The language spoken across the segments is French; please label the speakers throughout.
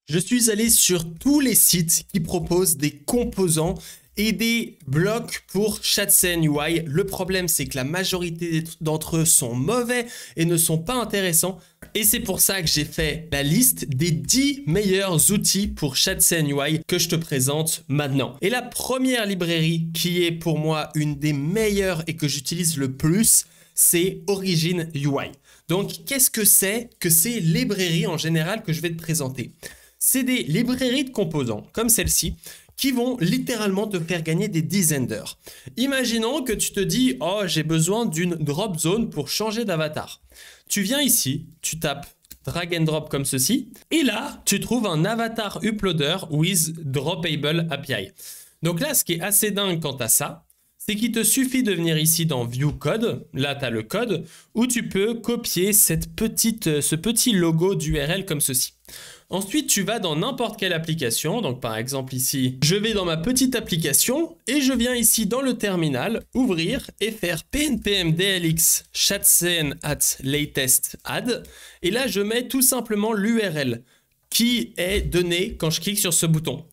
Speaker 1: Je suis allé sur tous les sites qui proposent des composants et des blocs pour Chatsen UI. Le problème, c'est que la majorité d'entre eux sont mauvais et ne sont pas intéressants. Et c'est pour ça que j'ai fait la liste des 10 meilleurs outils pour Chatsen UI que je te présente maintenant. Et la première librairie qui est pour moi une des meilleures et que j'utilise le plus, c'est Origin UI. Donc, qu'est-ce que c'est que ces librairies en général que je vais te présenter ? C'est des librairies de composants, comme celle-ci, qui vont littéralement te faire gagner des dizaines d'heures. Imaginons que tu te dis « Oh, j'ai besoin d'une drop zone pour changer d'avatar ». Tu viens ici, tu tapes drag and drop comme ceci, et là, tu trouves un avatar uploader with droppable API. Donc là, ce qui est assez dingue quant à ça, c'est qu'il te suffit de venir ici dans View Code, là tu as le code, où tu peux copier ce petit logo d'URL comme ceci. Ensuite, tu vas dans n'importe quelle application, donc par exemple ici, je vais dans ma petite application et je viens ici dans le terminal, ouvrir et faire pnpm dlx chatsen at latest add, et là je mets tout simplement l'URL qui est donné quand je clique sur ce bouton.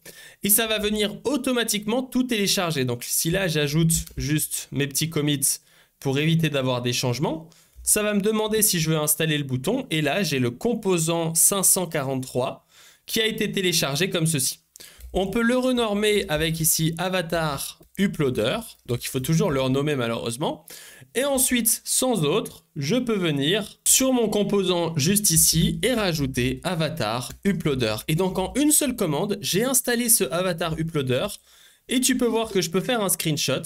Speaker 1: Et ça va venir automatiquement tout télécharger. Donc si là j'ajoute juste mes petits commits pour éviter d'avoir des changements, ça va me demander si je veux installer le bouton. Et là j'ai le composant 543 qui a été téléchargé comme ceci. On peut le renormer avec ici avatar uploader. Donc il faut toujours le renommer malheureusement. Et ensuite, sans autre, je peux venir sur mon composant juste ici et rajouter avatar uploader. Et donc en une seule commande, j'ai installé ce avatar uploader et tu peux voir que je peux faire un screenshot,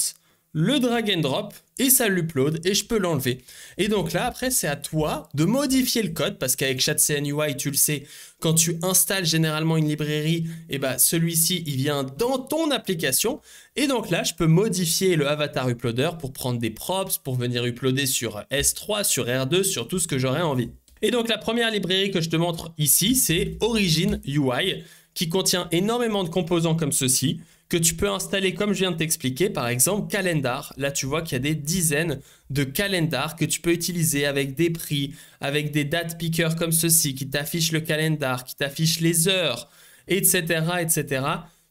Speaker 1: le drag and drop et ça l'upload et je peux l'enlever. Et donc là, après, c'est à toi de modifier le code parce qu'avec Chatsen UI, tu le sais, quand tu installes généralement une librairie, et ben celui-ci, il vient dans ton application. Et donc là, je peux modifier le avatar uploader pour prendre des props, pour venir uploader sur S3, sur R2, sur tout ce que j'aurais envie. Et donc la première librairie que je te montre ici, c'est Origin UI, qui contient énormément de composants comme ceci, que tu peux installer comme je viens de t'expliquer, par exemple Calendar. Là, tu vois qu'il y a des dizaines de calendars que tu peux utiliser avec des prix, avec des date pickers comme ceci, qui t'affichent le calendar, qui t'affichent les heures, etc., etc.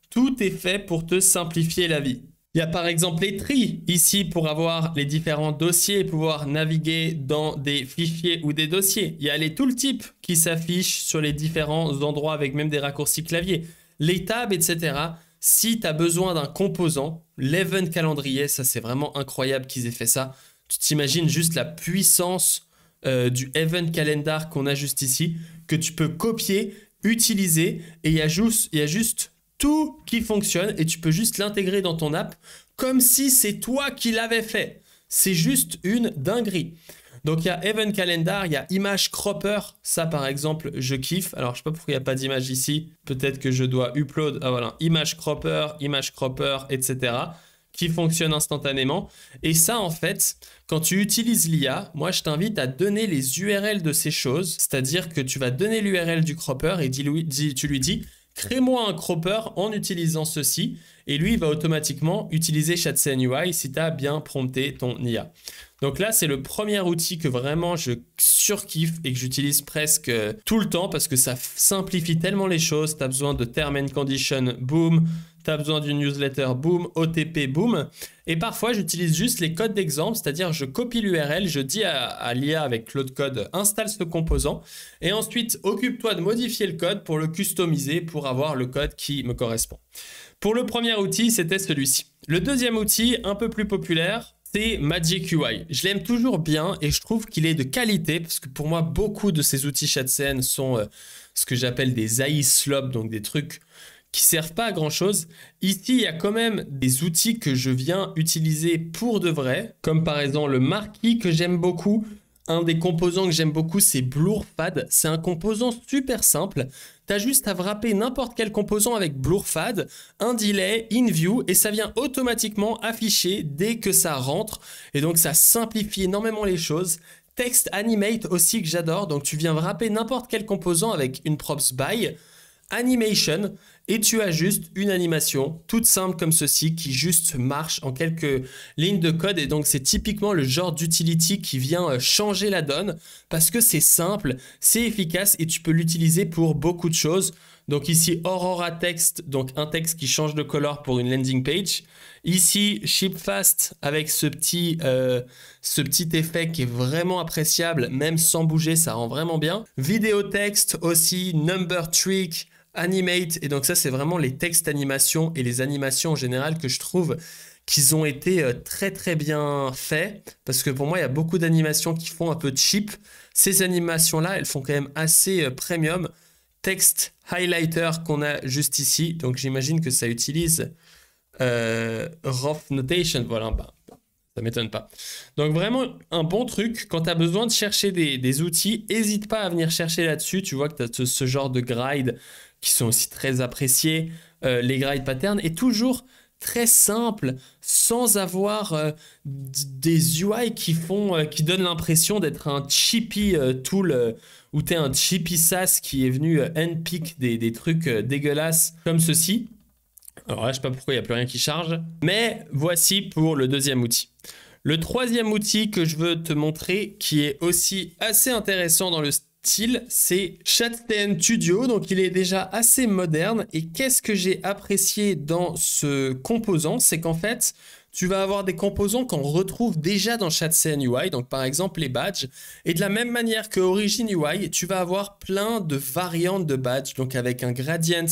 Speaker 1: Tout est fait pour te simplifier la vie. Il y a par exemple les trees ici pour avoir les différents dossiers et pouvoir naviguer dans des fichiers ou des dossiers. Il y a les tooltips qui s'affichent sur les différents endroits avec même des raccourcis clavier. Les tabs, etc. Si tu as besoin d'un composant, l'event calendrier, ça c'est vraiment incroyable qu'ils aient fait ça. Tu t'imagines juste la puissance du event calendar qu'on a juste ici, que tu peux copier, utiliser et il y a juste tout qui fonctionne et tu peux juste l'intégrer dans ton app comme si c'est toi qui l'avais fait. C'est juste une dinguerie. Donc il y a Event Calendar, il y a Image Cropper, ça par exemple je kiffe. Alors je sais pas pourquoi il n'y a pas d'image ici, peut-être que je dois upload, ah voilà, Image Cropper, etc. qui fonctionne instantanément. Et ça en fait, quand tu utilises l'IA, moi je t'invite à donner les URL de ces choses, c'est-à-dire que tu vas donner l'URL du cropper et tu lui dis crée-moi un cropper en utilisant ceci et lui il va automatiquement utiliser Chatsen UI si tu as bien prompté ton IA. Donc là, c'est le premier outil que vraiment je surkiffe et que j'utilise presque tout le temps parce que ça simplifie tellement les choses. Tu as besoin de term and condition, boom. Tu as besoin d'une newsletter, boom. OTP, boom. Et parfois, j'utilise juste les codes d'exemple, c'est-à-dire je copie l'URL, je dis à l'IA avec Claude Code, installe ce composant. Et ensuite, occupe-toi de modifier le code pour le customiser, pour avoir le code qui me correspond. Pour le premier outil, c'était celui-ci. Le deuxième outil, un peu plus populaire, c'est Magic UI. Je l'aime toujours bien et je trouve qu'il est de qualité parce que pour moi, beaucoup de ces outils Chatsen sont ce que j'appelle des AI slop, donc des trucs qui servent pas à grand chose. Ici, il y a quand même des outils que je viens utiliser pour de vrai, comme par exemple le marquis que j'aime beaucoup. Un des composants que j'aime beaucoup, c'est Blurfad. C'est un composant super simple. Tu as juste à wrapper n'importe quel composant avec Blurfad, un delay, in view, et ça vient automatiquement afficher dès que ça rentre. Et donc, ça simplifie énormément les choses. Text Animate aussi que j'adore. Donc, tu viens wrapper n'importe quel composant avec une props by, animation, et tu as juste une animation toute simple comme ceci qui juste marche en quelques lignes de code. Et donc, c'est typiquement le genre d'utility qui vient changer la donne parce que c'est simple, c'est efficace et tu peux l'utiliser pour beaucoup de choses. Donc ici, Aurora Text, donc un texte qui change de color pour une landing page. Ici, Ship Fast avec ce petit effet qui est vraiment appréciable, même sans bouger, ça rend vraiment bien. Vidéo texte aussi, Number Trick, Animate. Et donc ça, c'est vraiment les textes animations et les animations en général que je trouve qu'ils ont été très très bien faits. Parce que pour moi, il y a beaucoup d'animations qui font un peu cheap. Ces animations-là, elles font quand même assez premium. Text highlighter qu'on a juste ici. Donc j'imagine que ça utilise rough notation. Voilà, bah, ça m'étonne pas. Donc vraiment un bon truc. Quand tu as besoin de chercher des outils, n'hésite pas à venir chercher là-dessus. Tu vois que tu as ce genre de gride qui sont aussi très appréciés. Les gride patterns. Et toujours très simple, sans avoir des UI qui donnent l'impression d'être un cheapy tool où tu es un cheapy SaaS qui est venu handpick des trucs dégueulasses comme ceci. Alors là, je sais pas pourquoi il n'y a plus rien qui charge. Mais voici pour le deuxième outil. Le troisième outil que je veux te montrer, qui est aussi assez intéressant dans le style, c'est Chatcn Studio. Donc il est déjà assez moderne. Et qu'est-ce que j'ai apprécié dans ce composant, c'est qu'en fait, tu vas avoir des composants qu'on retrouve déjà dans Chatcn UI, donc par exemple les badges. Et de la même manière que Origin UI, tu vas avoir plein de variantes de badges, donc avec un gradient,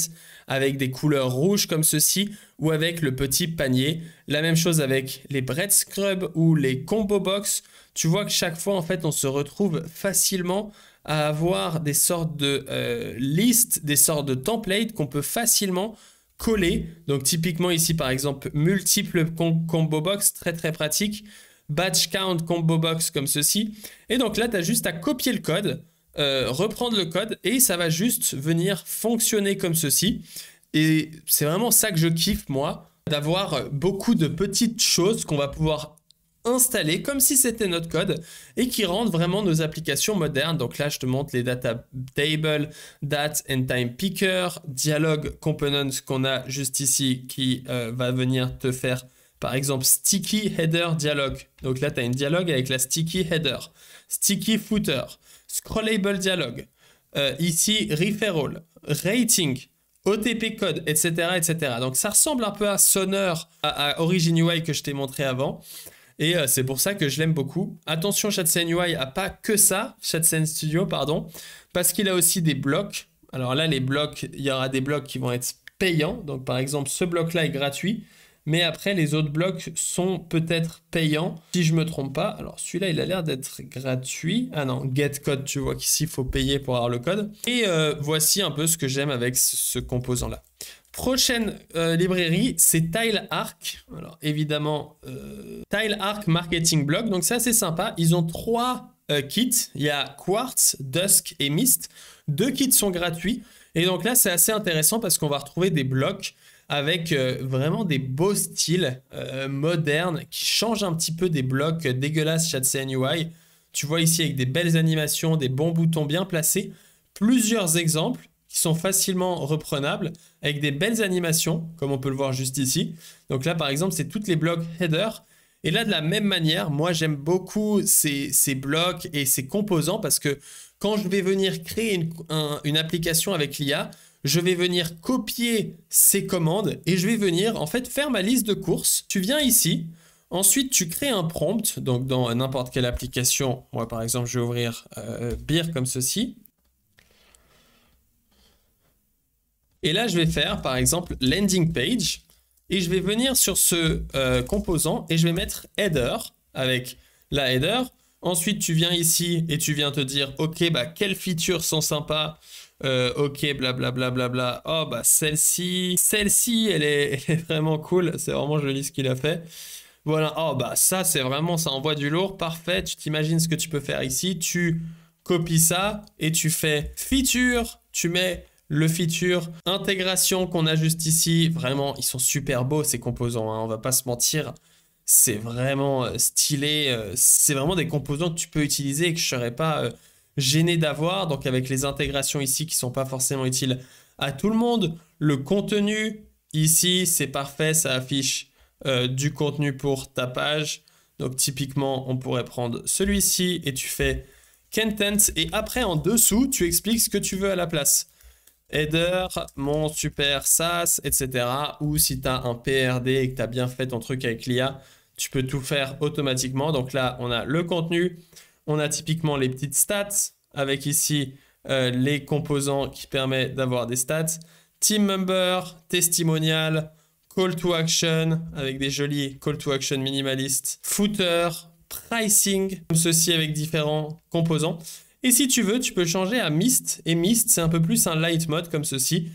Speaker 1: avec des couleurs rouges comme ceci, ou avec le petit panier. La même chose avec les bread scrub ou les combo box. Tu vois que chaque fois, en fait, on se retrouve facilement à avoir des sortes de listes, des sortes de templates qu'on peut facilement coller. Donc typiquement ici par exemple multiples combo box, très très pratique, batch count combo box comme ceci. Et donc là tu as juste à copier le code, reprendre le code et ça va juste venir fonctionner comme ceci. Et c'est vraiment ça que je kiffe moi, d'avoir beaucoup de petites choses qu'on va pouvoir installer comme si c'était notre code et qui rendent vraiment nos applications modernes. Donc là, je te montre les data tables, date and time picker, dialog components qu'on a juste ici qui va venir te faire par exemple sticky header dialog. Donc là, tu as une dialogue avec la sticky header, sticky footer, scrollable dialog, ici referral, rating, OTP code, etc., etc. Donc ça ressemble un peu à Sonor, à Origin UI que je t'ai montré avant. Et c'est pour ça que je l'aime beaucoup. Attention, Chatcn UI n'a pas que ça, Chatcn Studio, pardon, parce qu'il a aussi des blocs. Alors là, les blocs, il y aura des blocs qui vont être payants. Donc par exemple, ce bloc-là est gratuit, mais après, les autres blocs sont peut-être payants, si je ne me trompe pas. Alors celui-là, il a l'air d'être gratuit. Ah non, get code, tu vois qu'ici, il faut payer pour avoir le code. Et voici un peu ce que j'aime avec ce composant-là. Prochaine librairie, c'est TileArc. Alors évidemment, TileArc Marketing Blog. Donc ça, c'est sympa. Ils ont 3 kits. Il y a Quartz, Dusk et Mist. 2 kits sont gratuits. Et donc là, c'est assez intéressant parce qu'on va retrouver des blocs avec vraiment des beaux styles modernes qui changent un petit peu des blocs dégueulasses Chatcn UI. Tu vois ici avec des belles animations, des bons boutons bien placés. Plusieurs exemples qui sont facilement reprenables avec des belles animations, comme on peut le voir juste ici. Donc là, par exemple, c'est toutes les blocs header. Et là, de la même manière, moi, j'aime beaucoup ces blocs et ces composants parce que quand je vais venir créer une application avec l'IA, je vais venir copier ces commandes et je vais venir, en fait, faire ma liste de courses. Tu viens ici. Ensuite, tu crées un prompt. Donc, dans n'importe quelle application, moi, par exemple, je vais ouvrir Beer comme ceci. Et là, je vais faire, par exemple, landing page. Et je vais venir sur ce composant et je vais mettre header avec la header. Ensuite, tu viens ici et tu viens te dire, OK, bah, quelles features sont sympas? OK, blablabla. Bla, bla, bla. Oh, bah, celle-ci, elle est vraiment cool. C'est vraiment joli ce qu'il a fait. Voilà. Oh, bah, ça, c'est vraiment, ça envoie du lourd. Parfait. Tu t'imagines ce que tu peux faire ici. Tu copies ça et tu fais feature. Tu mets le feature, intégration qu'on a juste ici. Vraiment, ils sont super beaux ces composants, hein, on va pas se mentir. C'est vraiment stylé. C'est vraiment des composants que tu peux utiliser et que je serais pas gêné d'avoir. Donc avec les intégrations ici qui sont pas forcément utiles à tout le monde. Le contenu, ici, c'est parfait. Ça affiche du contenu pour ta page. Donc typiquement, on pourrait prendre celui-ci et tu fais content. Et après, en dessous, tu expliques ce que tu veux à la place. header, mon super sas, etc. Ou si tu as un PRD et que tu as bien fait ton truc avec l'IA, tu peux tout faire automatiquement. Donc là, on a le contenu, on a typiquement les petites stats, avec ici les composants qui permettent d'avoir des stats, team member, testimonial, call to action, avec des jolis call to action minimalistes, footer, pricing, comme ceci avec différents composants. Et si tu veux, tu peux changer à Mist. Et Mist, c'est un peu plus un light mode comme ceci,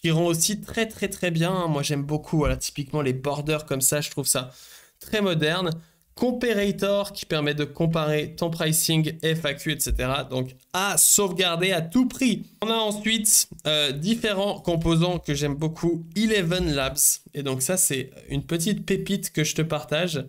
Speaker 1: qui rend aussi très très très bien. Moi, j'aime beaucoup, voilà, typiquement les borders comme ça, je trouve ça très moderne. Comparator qui permet de comparer ton pricing, FAQ, etc. Donc à sauvegarder à tout prix. On a ensuite différents composants que j'aime beaucoup, Eleven Labs. Et donc ça, c'est une petite pépite que je te partage.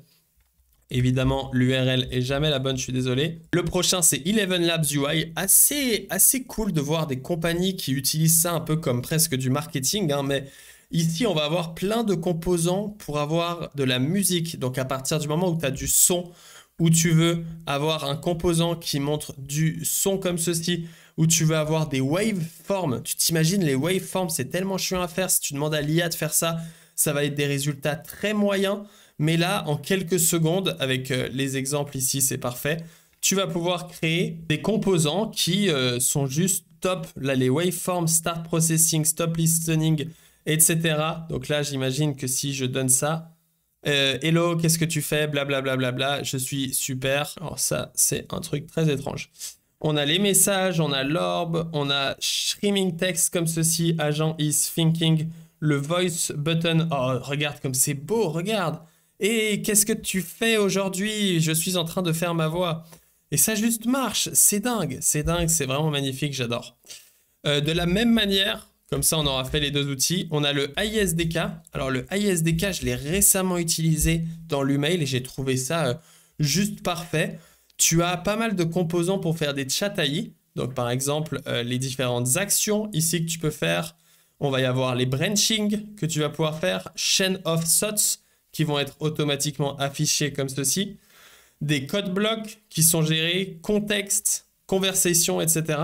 Speaker 1: Évidemment, l'URL est jamais la bonne, je suis désolé. Le prochain, c'est Eleven Labs UI. Assez cool de voir des compagnies qui utilisent ça un peu comme presque du marketing, hein, mais ici, on va avoir plein de composants pour avoir de la musique. Donc, à partir du moment où tu as du son, où tu veux avoir un composant qui montre du son comme ceci, où tu veux avoir des waveforms. Tu t'imagines, les waveforms, c'est tellement chiant à faire. Si tu demandes à l'IA de faire ça, ça va être des résultats très moyens. Mais là, en quelques secondes, avec les exemples ici, c'est parfait. Tu vas pouvoir créer des composants qui sont juste top. Là, les waveforms, start processing, stop listening, etc. Donc là, j'imagine que si je donne ça, hello, qu'est-ce que tu fais, blablabla, bla, bla, bla, je suis super. Alors ça, c'est un truc très étrange. On a les messages, on a l'orbe, on a streaming text comme ceci, agent is thinking, le voice button. Oh, regarde comme c'est beau, regarde. Et qu'est-ce que tu fais aujourd'hui? Je suis en train de faire ma voix. Et ça juste marche, c'est dingue, c'est vraiment magnifique, j'adore. De la même manière, comme ça on aura fait les deux outils, on a le AISDK. Alors le AISDK, je l'ai récemment utilisé dans l'email et j'ai trouvé ça juste parfait. Tu as pas mal de composants pour faire des chat AI. Donc par exemple, les différentes actions ici que tu peux faire. On va y avoir les branching que tu vas pouvoir faire, chain of thoughts, qui vont être automatiquement affichés comme ceci, des code blocs qui sont gérés, contexte, conversation, etc.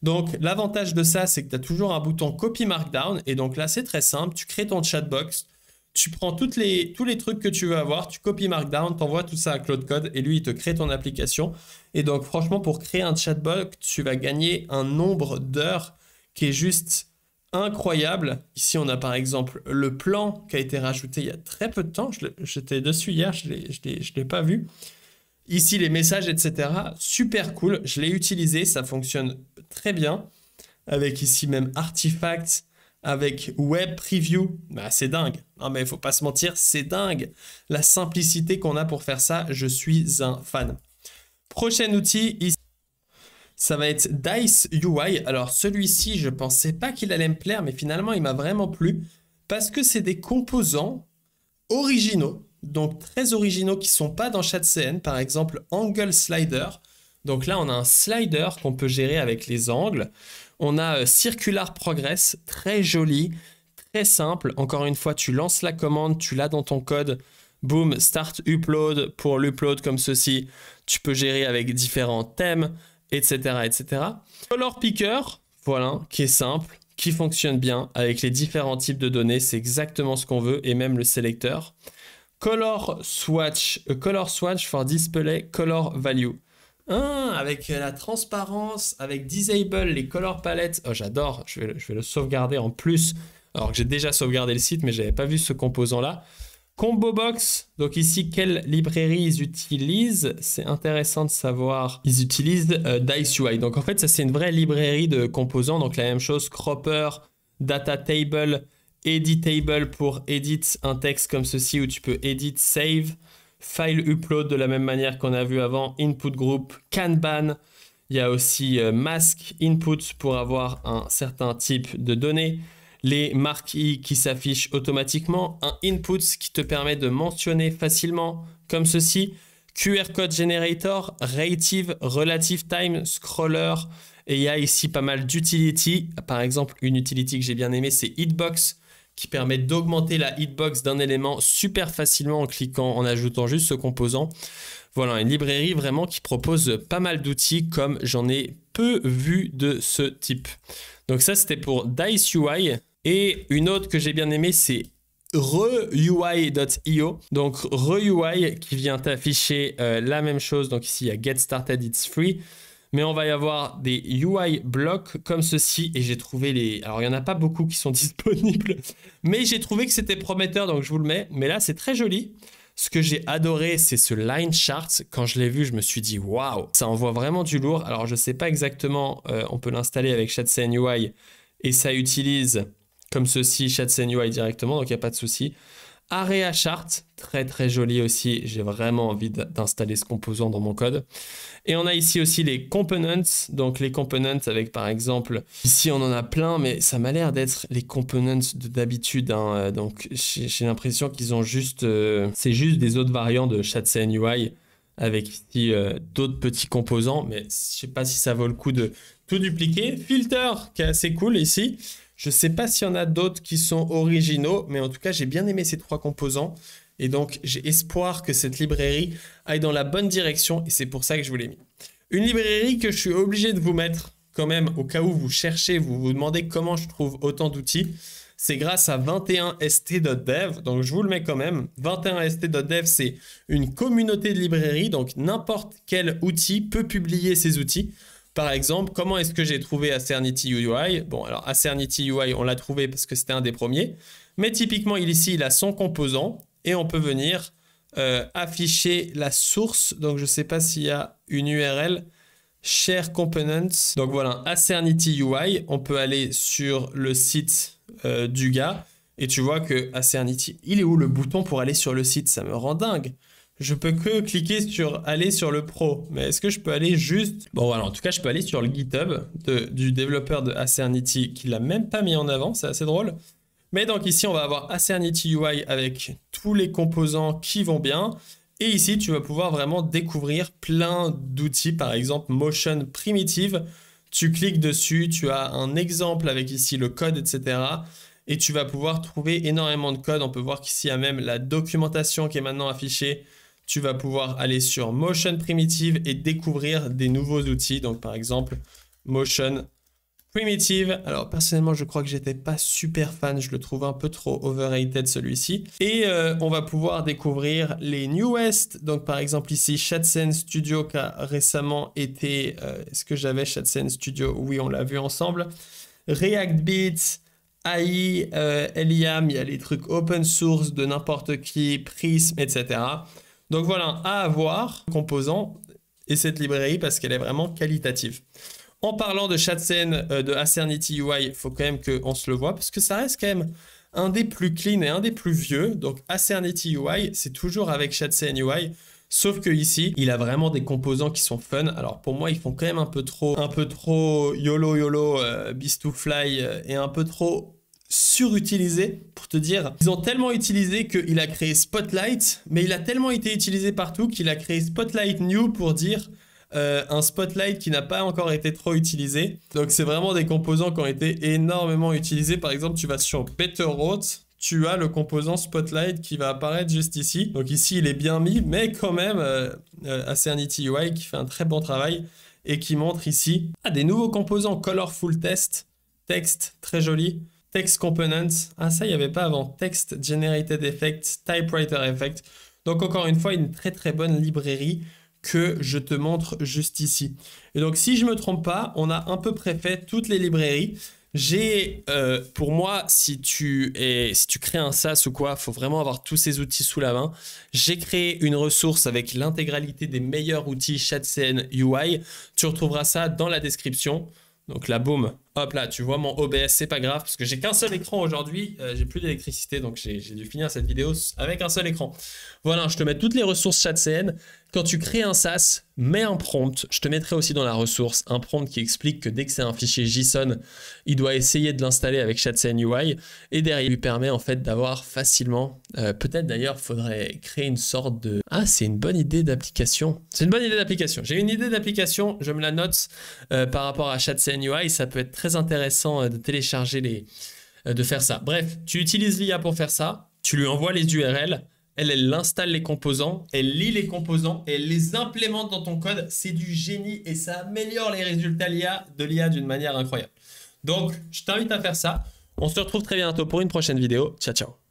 Speaker 1: Donc, l'avantage de ça, c'est que tu as toujours un bouton Copy Markdown. Et donc là, c'est très simple. Tu crées ton chatbox, tu prends tous les trucs que tu veux avoir, tu copies Markdown, tu envoies tout ça à Claude Code et lui, il te crée ton application. Et donc, franchement, pour créer un chatbox, tu vas gagner un nombre d'heures qui est juste incroyable. Ici, on a par exemple le plan qui a été rajouté il y a très peu de temps. J'étais dessus hier, je l'ai pas vu. Ici, les messages, etc. Super cool. Je l'ai utilisé, ça fonctionne très bien. Avec ici même Artifact, avec Web Preview. Bah, c'est dingue. Non, mais il faut pas se mentir, c'est dingue. La simplicité qu'on a pour faire ça, je suis un fan. Prochain outil, ici. Ça va être Dice UI. Alors celui-ci, je pensais pas qu'il allait me plaire, mais finalement, il m'a vraiment plu parce que c'est des composants originaux, donc très originaux qui sont pas dans ChatCN. Par exemple, Angle Slider. Donc là, on a un slider qu'on peut gérer avec les angles. On a Circular Progress, très joli, très simple. Encore une fois, tu lances la commande, tu l'as dans ton code. Boom, Start Upload pour l'upload comme ceci. Tu peux gérer avec différents thèmes, etc., etc. Color Picker, voilà, qui est simple, qui fonctionne bien avec les différents types de données. C'est exactement ce qu'on veut et même le sélecteur. Color Swatch for Display Color Value. Avec la transparence, avec Disable, les color palettes. Oh, j'adore, je vais le sauvegarder en plus. Alors que j'ai déjà sauvegardé le site, mais je n'avais pas vu ce composant-là. Combo Box, donc ici, quelle librairie ils utilisent? C'est intéressant de savoir. Ils utilisent Dice UI. Donc en fait, ça c'est une vraie librairie de composants. Donc la même chose, Cropper, Data Table, Editable pour edit un texte comme ceci où tu peux edit, save, file upload de la même manière qu'on a vu avant, input group, Kanban. Il y a aussi mask input pour avoir un certain type de données. Les marquis qui s'affichent automatiquement, un input qui te permet de mentionner facilement comme ceci, QR Code Generator, Relative, Relative Time, Scroller, et il y a ici pas mal d'utilities. Par exemple, une utility que j'ai bien aimée, c'est Hitbox, qui permet d'augmenter la hitbox d'un élément super facilement en cliquant, en ajoutant juste ce composant. Voilà, une librairie vraiment qui propose pas mal d'outils comme j'en ai peu vu de ce type. Donc ça, c'était pour Dice UI. Et une autre que j'ai bien aimée, c'est reui.io. Donc reui qui vient t'afficher la même chose. Donc ici, il y a Get Started, it's free. Mais on va y avoir des UI blocs comme ceci. Et j'ai trouvé les... Alors, il n'y en a pas beaucoup qui sont disponibles. Mais j'ai trouvé que c'était prometteur, donc je vous le mets. Mais là, c'est très joli. Ce que j'ai adoré, c'est ce line chart. Quand je l'ai vu, je me suis dit, waouh, ça envoie vraiment du lourd. Alors, je ne sais pas exactement, on peut l'installer avec Chatsen UI et ça utilise comme ceci Chatsen UI directement, donc il n'y a pas de souci. Area chart, très très joli aussi. J'ai vraiment envie d'installer ce composant dans mon code. Et on a ici aussi les components. Donc les components avec par exemple, ici on en a plein, mais ça m'a l'air d'être les components d'habitude. Hein. Donc j'ai l'impression qu'ils ont juste, c'est juste des autres variants de Chatsen UI avec ici d'autres petits composants. Mais je ne sais pas si ça vaut le coup de tout dupliquer. Filter qui est assez cool ici. Je ne sais pas s'il y en a d'autres qui sont originaux, mais en tout cas, j'ai bien aimé ces trois composants. Et donc, j'ai espoir que cette librairie aille dans la bonne direction et c'est pour ça que je vous l'ai mis. Une librairie que je suis obligé de vous mettre quand même au cas où vous cherchez, vous vous demandez comment je trouve autant d'outils. C'est grâce à 21st.dev, donc je vous le mets quand même. 21st.dev, c'est une communauté de librairies, donc n'importe quel outil peut publier ses outils. Par exemple, comment est-ce que j'ai trouvé Acernity UI? Bon, alors Acernity UI, on l'a trouvé parce que c'était un des premiers. Mais typiquement, ici, il a son composant et on peut venir afficher la source. Donc, je ne sais pas s'il y a une URL. Share Components. Donc, voilà, Acernity UI. On peut aller sur le site du gars et tu vois que Acernity, il est où le bouton pour aller sur le site? Ça me rend dingue. Je peux que cliquer sur aller sur le pro, mais est-ce que je peux aller juste... Bon voilà, en tout cas, je peux aller sur le GitHub du développeur de Acernity qui l'a même pas mis en avant, c'est assez drôle. Mais donc ici, on va avoir Acernity UI avec tous les composants qui vont bien. Et ici, tu vas pouvoir vraiment découvrir plein d'outils, par exemple Motion Primitive. Tu cliques dessus, tu as un exemple avec ici le code, etc. Et tu vas pouvoir trouver énormément de code. On peut voir qu'ici, il y a même la documentation qui est maintenant affichée. Tu vas pouvoir aller sur Motion Primitive et découvrir des nouveaux outils. Donc, par exemple, Motion Primitive. Alors, personnellement, je crois que j'étais pas super fan. Je le trouve un peu trop overrated, celui-ci. Et on va pouvoir découvrir les newest. Donc, par exemple, ici, Chatsen Studio qui a récemment été... Est-ce que j'avais Chatsen Studio? Oui, on l'a vu ensemble. React AI, Eliam, il y a les trucs open source de n'importe qui, Prism, etc. Donc voilà, à avoir, composant, et cette librairie parce qu'elle est vraiment qualitative. En parlant de Chatsen, de Acernity UI, il faut quand même qu'on se le voit parce que ça reste quand même un des plus clean et un des plus vieux. Donc Acernity UI, c'est toujours avec Chatsen UI. Sauf que ici, il a vraiment des composants qui sont fun. Alors pour moi, ils font quand même un peu trop YOLO, Beast to Fly et un peu trop surutilisé pour te dire. Ils ont tellement utilisé qu'il a créé Spotlight, mais il a tellement été utilisé partout qu'il a créé Spotlight New pour dire un Spotlight qui n'a pas encore été trop utilisé. Donc c'est vraiment des composants qui ont été énormément utilisés. Par exemple, tu vas sur Betterwrote, tu as le composant Spotlight qui va apparaître juste ici. Donc ici, il est bien mis, mais quand même, Acernity UI qui fait un très bon travail et qui montre ici des nouveaux composants Colorful Text, texte, très joli, Text Components. Ah, ça, il n'y avait pas avant. Text Generated Effect, Typewriter Effect. Donc encore une fois, une très très bonne librairie que je te montre juste ici. Et donc, si je ne me trompe pas, on a à peu près fait toutes les librairies. J'ai, pour moi, si tu crées un SaaS ou quoi, il faut vraiment avoir tous ces outils sous la main. J'ai créé une ressource avec l'intégralité des meilleurs outils Chatsen UI. Tu retrouveras ça dans la description. Donc là, boum, hop là, tu vois mon OBS, c'est pas grave parce que j'ai qu'un seul écran aujourd'hui, j'ai plus d'électricité donc j'ai dû finir cette vidéo avec un seul écran. Voilà, je te mets toutes les ressources Chatsen. Quand tu crées un SaaS, mets un prompt. Je te mettrai aussi dans la ressource un prompt qui explique que dès que c'est un fichier JSON, il doit essayer de l'installer avec Chatsen UI et derrière, il lui permet en fait d'avoir facilement, peut-être d'ailleurs, faudrait créer une sorte de... Ah, c'est une bonne idée d'application. C'est une bonne idée d'application. J'ai une idée d'application, je me la note par rapport à Chatsen UI. Ça peut être très intéressant de télécharger de faire ça. Bref, tu utilises l'IA pour faire ça. Tu lui envoies les URL. elle installe les composants, elle lit les composants, elle les implémente dans ton code. C'est du génie et ça améliore les résultats de l'IA d'une manière incroyable. Donc, je t'invite à faire ça. On se retrouve très bientôt pour une prochaine vidéo. Ciao, ciao.